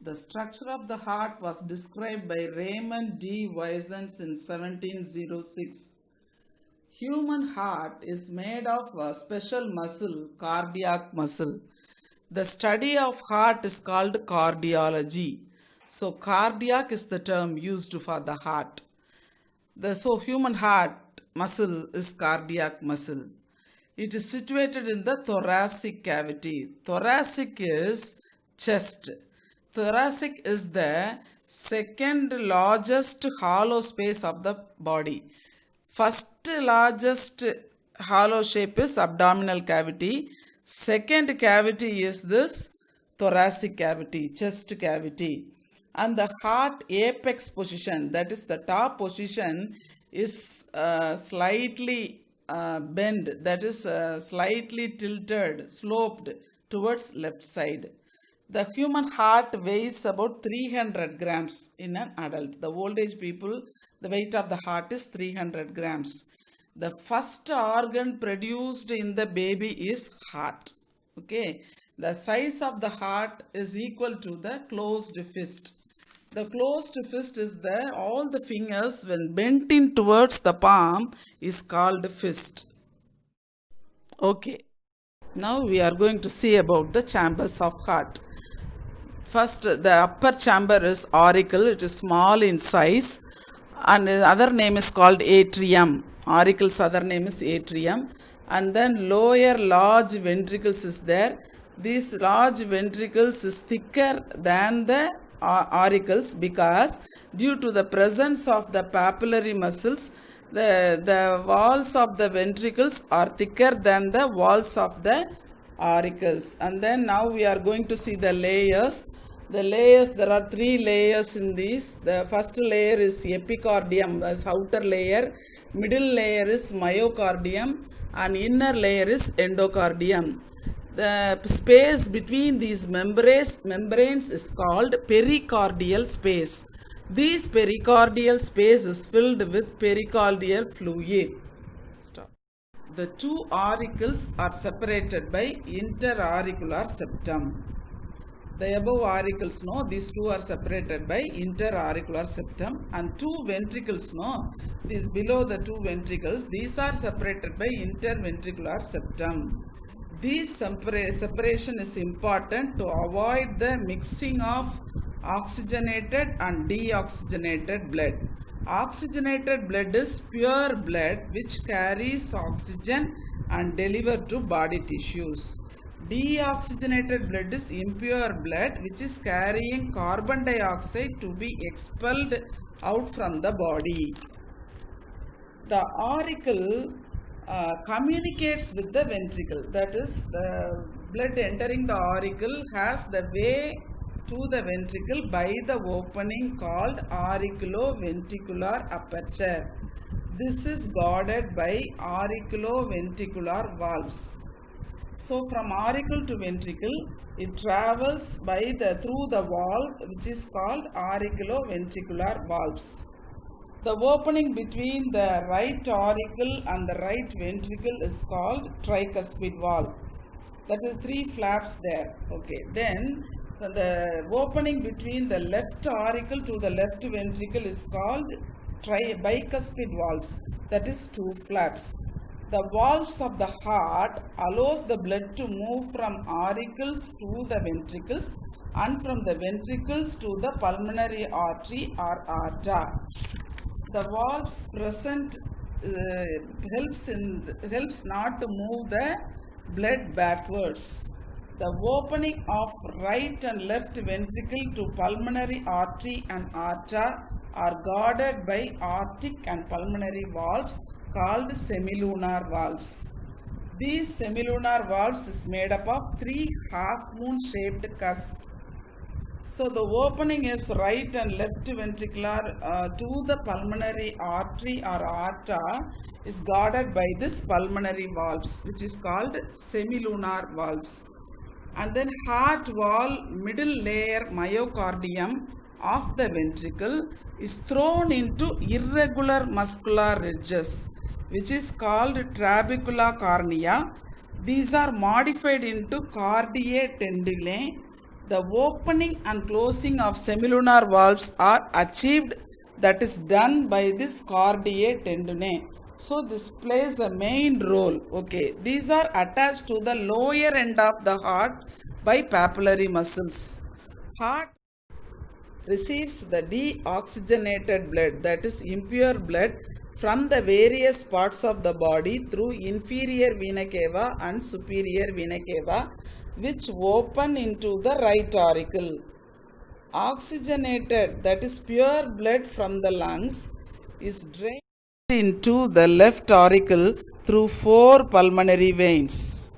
The structure of the heart was described by Raymond D. Weisens in 1706. Human heart is made of a special muscle, cardiac muscle. The study of heart is called cardiology. So cardiac is the term used for the heart. So human heart muscle is cardiac muscle. It is situated in the thoracic cavity. Thoracic is chest. Thoracic is the second largest hollow space of the body. First largest hollow shape is abdominal cavity. Second cavity is this thoracic cavity, chest cavity. And the heart apex position, that is the top position, is slightly bent, that is slightly tilted, sloped towards left side. The human heart weighs about 300 grams in an adult. The old age people, the weight of the heart is 300 grams. The first organ produced in the baby is heart. Okay. The size of the heart is equal to the closed fist. The closed fist is all the fingers when bent in towards the palm is called fist. Okay. Now we are going to see about the chambers of heart. First, the upper chamber is auricle. It is small in size, and the other name is called atrium. Auricle's other name is atrium. And then lower large ventricles is there. These large ventricles is thicker than the auricles because due to the presence of the papillary muscles, the walls of the ventricles are thicker than the walls of the auricles. And then now we are going to see the layers. The layers, there are three layers in these. The first layer is epicardium, as outer layer. Middle layer is myocardium, and inner layer is endocardium. The space between these membranes is called pericardial space. This pericardial space is filled with pericardial fluid. Stop. The two auricles are separated by interauricular septum. The above auricles, these two are separated by interauricular septum, and two ventricles, these below the two ventricles, these are separated by interventricular septum. This separation is important to avoid the mixing of oxygenated and deoxygenated blood. Oxygenated blood is pure blood which carries oxygen and delivered to body tissues. Deoxygenated blood is impure blood which is carrying carbon dioxide to be expelled out from the body. The auricle communicates with the ventricle, that is, the blood entering the auricle has the way to the ventricle by the opening called auriculoventricular aperture. This is guarded by auriculoventricular valves. So from auricle to ventricle, it travels through the valve which is called auriculoventricular valves. The opening between the right auricle and the right ventricle is called tricuspid valve. That is three flaps there. Okay. Then the opening between the left auricle to the left ventricle is called bicuspid valves. That is two flaps. The valves of the heart allows the blood to move from auricles to the ventricles and from the ventricles to the pulmonary artery or aorta. The valves present helps not to move the blood backwards. The opening of right and left ventricle to pulmonary artery and aorta are guarded by aortic and pulmonary valves called semilunar valves. These semilunar valves is made up of three half-moon shaped cusps. So the opening is right and left ventricular to the pulmonary artery or aorta is guarded by this pulmonary valves which is called semilunar valves. And then heart wall middle layer myocardium of the ventricle is thrown into irregular muscular ridges which is called trabecula cornea. These are modified into cardiae tendineae The opening and closing of semilunar valves are achieved, that is done by this cardiac tendonae. So this plays a main role. Okay, these are attached to the lower end of the heart by papillary muscles. Heart receives the deoxygenated blood, that is impure blood, from the various parts of the body through inferior vena cava and superior vena cava, which open into the right auricle. Oxygenated, that is pure blood from the lungs, is drained into the left auricle through 4 pulmonary veins.